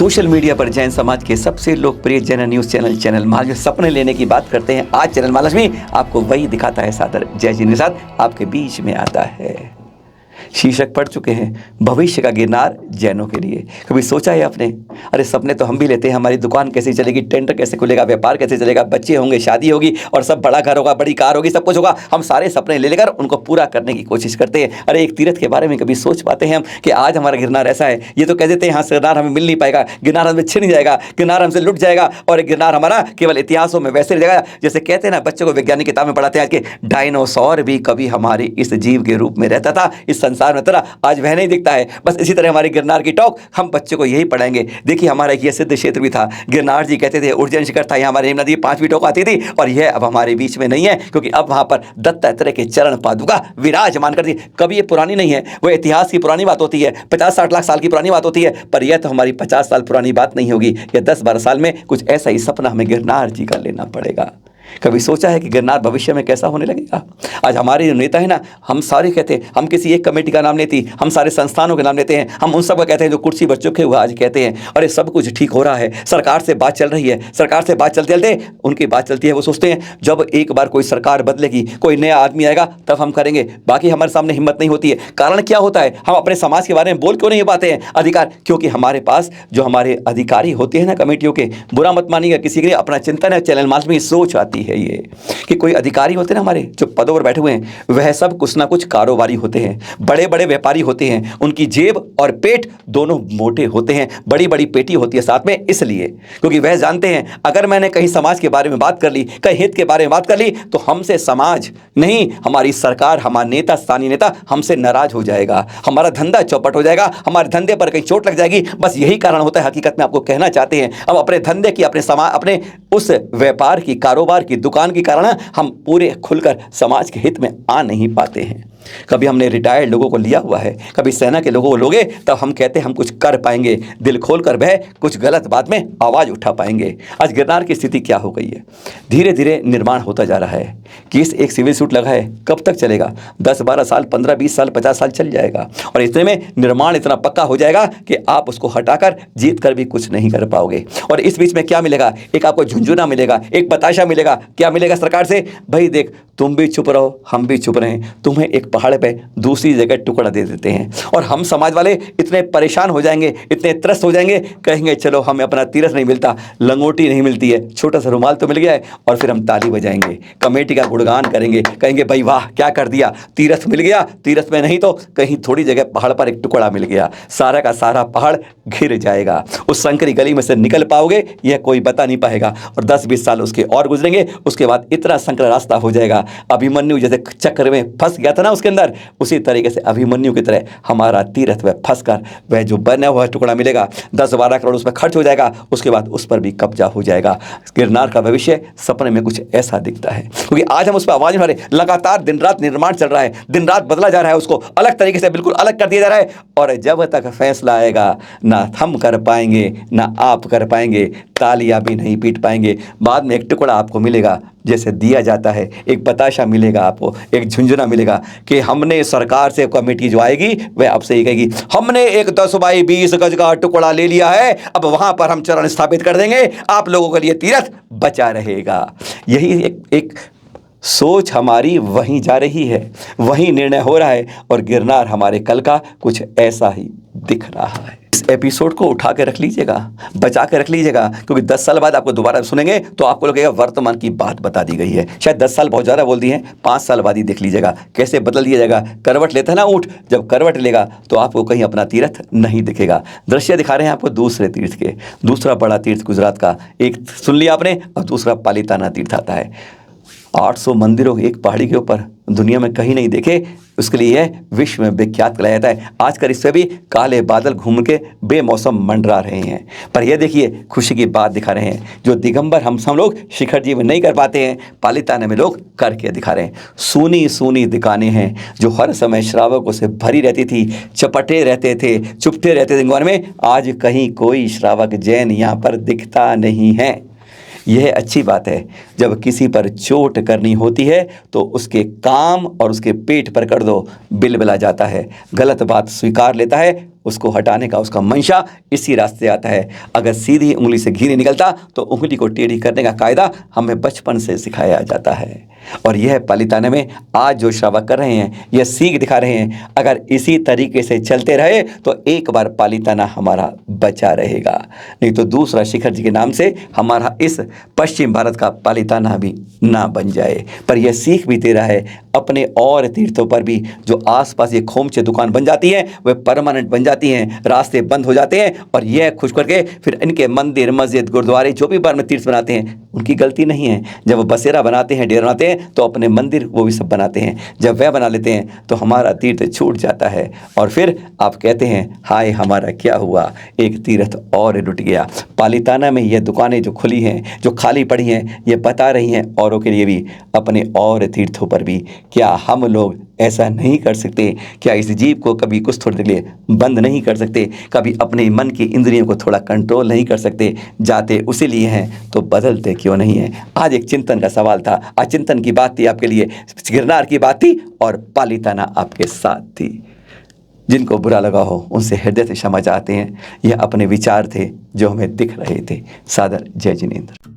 Social media पर जैन समाज के सबसे लोकप्रिय जैन न्यूज चैनल महालक्ष्मी सपने लेने की बात करते हैं। आज चैनल महालक्ष्मी आपको वही दिखाता है सादर जय जी के साथ आपके बीच में आता है। शीर्षक पढ़ चुके हैं, भविष्य का गिरनार जैनों के लिए। कभी सोचा है आपने? अरे सपने तो हम भी लेते हैं, हमारी दुकान कैसे चलेगी, टेंट कैसे खुलेगा, व्यापार कैसे चलेगा, बच्चे होंगे, शादी होगी और सब बड़ा घर होगा, बड़ी कार होगी, सब कुछ होगा। हम सारे सपने ले लेकर उनको पूरा करने की कोशिश करते हैं। अरे एक तीर्थ के बारे में कभी सोच पाते हैं हम कि आज हमारा गिरनार ऐसा है? ये तो कह देते हैं हाँ गिरनार हमें मिल नहीं पाएगा, गिरनार हमसे छिन जाएगा, गिरनार हमसे लुट जाएगा और एक गिरनार हमारा केवल इतिहासों में वैसे रह जाएगा जैसे कहते हैं ना, बच्चों को वैज्ञानिक किताब में पढ़ाते हैं आज के, डायनासोर भी कभी हमारी इस जीव के रूप में रहता था, इस संसार में तरह आज वह नहीं दिखता है। बस इसी तरह हमारी गिरनार की टॉक हम बच्चों को यही पढ़ाएंगे। देखिए हमारा एक ये सिद्ध क्षेत्र भी था, गिरनार जी कहते थे उज्जैन शिखर था, यहाँ हमारी यमुना नदी 5वीं टॉक आती थी और यह अब हमारे बीच में नहीं है, क्योंकि अब वहाँ पर दत्तात्रेय के चरण पादुका विराजमान करती। कभी ये पुरानी नहीं है, वो इतिहास की पुरानी बात होती है, 50-60 लाख साल की पुरानी बात होती है, पर यह तो हमारी 50 साल पुरानी बात नहीं होगी। यह 10-12 साल में कुछ ऐसा ही सपना हमें गिरनार जी का लेना पड़ेगा। कभी सोचा है कि गिरनार भविष्य में कैसा होने लगेगा? आज हमारे जो नेता है ना, हम सारे कहते हैं, हम किसी एक कमेटी का नाम लेती, हम सारे संस्थानों के नाम लेते हैं, हम उन सब का कहते हैं जो कुर्सी पर चुके हुए आज कहते हैं अरे सब कुछ ठीक हो रहा है, सरकार से बात चल रही है, सरकार से बात चलते चलते उनकी बात चलती है, वो सोचते हैं जब एक बार कोई सरकार बदलेगी, कोई नया आदमी आएगा तब हम करेंगे, बाकी हमारे सामने हिम्मत नहीं होती है। कारण क्या होता है? हम अपने समाज के बारे में बोल क्यों नहीं पाते हैं? अधिकार, क्योंकि हमारे पास जो हमारे अधिकारी होते हैं ना कमेटियों के, बुरा मत मानिएगा, किसी के लिए अपना चिंतन है, चैनल मास में सोच आती है ये कि कोई अधिकारी होते हैं ना हमारे जो पदों पर बैठे हुए हैं, वह सब कुछ ना कुछ कारोबारी होते हैं, बड़े बड़े व्यापारी होते हैं, उनकी जेब और पेट दोनों मोटे होते हैं, बड़ी बड़ी पेटी होती है साथ में, इसलिए क्योंकि वह जानते हैं अगर मैंने कहीं समाज के बारे में बात कर ली, कहीं हित के बारे में बात कर ली, तो हमसे समाज नहीं, हमारी सरकार, हमारा नेता, स्थानीय नेता हमसे नाराज हो जाएगा, हमारा धंधा चौपट हो जाएगा, हमारे धंधे पर कहीं चोट लग जाएगी। बस यही कारण होता है, हकीकत में आपको कहना चाहते हैं हम अपने धंधे की, अपने समाज, अपने उस व्यापार की, कारोबार की, दुकान की कारण हम पूरे खुलकर समाज के हित में आ नहीं पाते हैं। कभी हमने रिटायर्ड लोगों को लिया हुआ है, कभी सेना के लोगों को लोगे, तब हम कहते हैं हम कुछ कर पाएंगे, दिल खोल कर वह कुछ गलत बात में आवाज़ उठा पाएंगे। आज गिरनार की स्थिति क्या हो गई है? धीरे धीरे निर्माण होता जा रहा है। केस एक सिविल सूट लगा है, कब तक चलेगा? 10-12 साल, 15-20 साल, 50 साल चल जाएगा और इतने में निर्माण इतना पक्का हो जाएगा कि आप उसको हटाकर जीत कर भी कुछ नहीं कर पाओगे। और इस बीच में क्या मिलेगा? एक आपको झुंझुना मिलेगा, एक बताशा मिलेगा। क्या मिलेगा सरकार से? भाई देख, तुम भी चुप रहो, हम भी चुप रहें, तुम्हें एक पहाड़ पे दूसरी जगह टुकड़ा दे देते हैं। और हम समाज वाले इतने परेशान हो जाएंगे, इतने त्रस्त हो जाएंगे, कहेंगे चलो हमें अपना तीरथ नहीं मिलता, लंगोटी नहीं मिलती है, छोटा सा रुमाल तो मिल गया है, और फिर हम ताली बजाएंगे, कमेटी का गुणगान करेंगे, कहेंगे भाई वाह क्या कर दिया, तीरथ मिल गया, तीरथ में नहीं तो कहीं थोड़ी जगह पहाड़ पर एक टुकड़ा मिल गया, सारा का सारा पहाड़ घिर जाएगा। उस संकरी गली में से निकल पाओगे यह कोई बता नहीं पाएगा। और 10-20 साल उसके और गुजरेंगे, उसके बाद इतना संकरा रास्ता हो जाएगा। अभिमन्यु जैसे चक्र में फंस गया था ना उसके अंदर, उसी तरीके से अभिमन्यु की तरह हमारा तीरथ वह फंस कर वह जो बना हुआ टुकड़ा मिलेगा, 10-12 करोड़ उसमें खर्च हो जाएगा, उसके बाद उस पर भी कब्जा हो जाएगा। गिरनार का भविष्य सपने में कुछ ऐसा दिखता है, क्योंकि आज हम उस पर आवाज उठा रहे, लगातार दिन रात निर्माण चल रहा है, दिन रात बदला जा रहा है, उसको अलग तरीके से बिल्कुल अलग कर दिया जा रहा है। और जब तक फैसला आएगा ना हम कर पाएंगे ना आप कर पाएंगे, तालियां भी नहीं पीट पाएंगे। बाद में एक टुकड़ा आपको मिलेगा जैसे दिया जाता है, एक बताशा मिलेगा आपको, एक झुंझुना मिलेगा कि हमने सरकार से, कमेटी जो आएगी वह आपसे ही कहेगी हमने एक 10x20 गज का टुकड़ा ले लिया है, अब वहां पर हम चरण स्थापित कर देंगे, आप लोगों के लिए तीरथ बचा रहेगा। यही एक सोच हमारी वहीं जा रही है, वहीं निर्णय हो रहा है और गिरनार हमारे कल का कुछ ऐसा ही दिख रहा है। इस एपिसोड को उठा के रख लीजिएगा, बचा के रख लीजिएगा, क्योंकि 10 साल बाद आपको दोबारा सुनेंगे तो आपको लगेगा वर्तमान की बात बता दी गई है। शायद 10 साल बहुत ज़्यादा बोल दी है, 5 साल बाद ही देख लीजिएगा कैसे बदल दिया जाएगा। करवट लेता है ना ऊँट, जब करवट लेगा तो आपको कहीं अपना तीर्थ नहीं दिखेगा। दृश्य दिखा रहे हैं आपको दूसरे तीर्थ के, दूसरा बड़ा तीर्थ गुजरात का, एक सुन लिया आपने, और दूसरा पालिताना तीर्थ आता है। 800 मंदिरों एक पहाड़ी के ऊपर, दुनिया में कहीं नहीं देखे, उसके लिए यह विश्व में विख्यात कहलाया जाता है। आजकल इससे भी काले बादल घूम के बेमौसम मंडरा रहे हैं, पर यह देखिए खुशी की बात दिखा रहे हैं, जो दिगंबर हम सब लोग शिखर जी में नहीं कर पाते हैं, पालिताना में लोग करके दिखा रहे हैं। सूनी सूनी दुकानें हैं जो हर समय श्रावकों से भरी रहती थी, चपटे रहते थे, चुपटे रहते थे दुकान में, आज कहीं कोई श्रावक जैन यहाँ पर दिखता नहीं है। यह अच्छी बात है। जब किसी पर चोट करनी होती है तो उसके काम और उसके पेट पर कर दो, बिलबिला जाता है, गलत बात स्वीकार लेता है, उसको हटाने का उसका मंशा इसी रास्ते आता है। अगर सीधी उंगली से घी नहीं निकलता तो उंगली को टेढ़ी करने का कायदा हमें बचपन से सिखाया जाता है। और यह पालीताना में आज जो श्रावक कर रहे हैं, यह सीख दिखा रहे हैं। अगर इसी तरीके से चलते रहे तो एक बार पालीताना हमारा बचा रहेगा, नहीं तो दूसरा शिखर जी के नाम से हमारा इस पश्चिम भारत का पालीताना भी ना बन जाए। पर यह सीख भी दे रहा है अपने और तीर्थों पर भी जो आसपास ये खोमचे दुकान बन जाती हैं, वे परमानेंट बन जाती हैं, रास्ते बंद हो जाते हैं, और यह खुश करके फिर इनके मंदिर, मस्जिद, गुरुद्वारे जो भी बार में तीर्थ बनाते हैं, उनकी गलती नहीं है। जब वो बसेरा बनाते हैं, डेरा बनाते हैं, तो अपने मंदिर वो भी सब बनाते हैं। जब वह बना लेते हैं तो हमारा तीर्थ छूट जाता है, और फिर आप कहते हैं हाय हमारा क्या हुआ, एक तीर्थ और लुट गया। पालीताना में ये दुकानें जो खुली हैं, जो खाली पड़ी हैं, ये बता रही हैं औरों के लिए भी, अपने और तीर्थों पर भी। क्या हम लोग ऐसा नहीं कर सकते? क्या इस जीव को कभी कुछ थोड़ी देर के लिए बंद नहीं कर सकते? कभी अपने मन की इंद्रियों को थोड़ा कंट्रोल नहीं कर सकते? जाते उसी लिए हैं तो बदलते क्यों नहीं हैं? आज एक चिंतन का सवाल था, आज चिंतन की बात थी आपके लिए, गिरनार की बात थी और पालीताना आपके साथ थी। जिनको बुरा लगा हो उनसे हृदय से क्षमा चाहते हैं। यह अपने विचार थे जो हमें दिख रहे थे। सादर जय जिनेंद्र।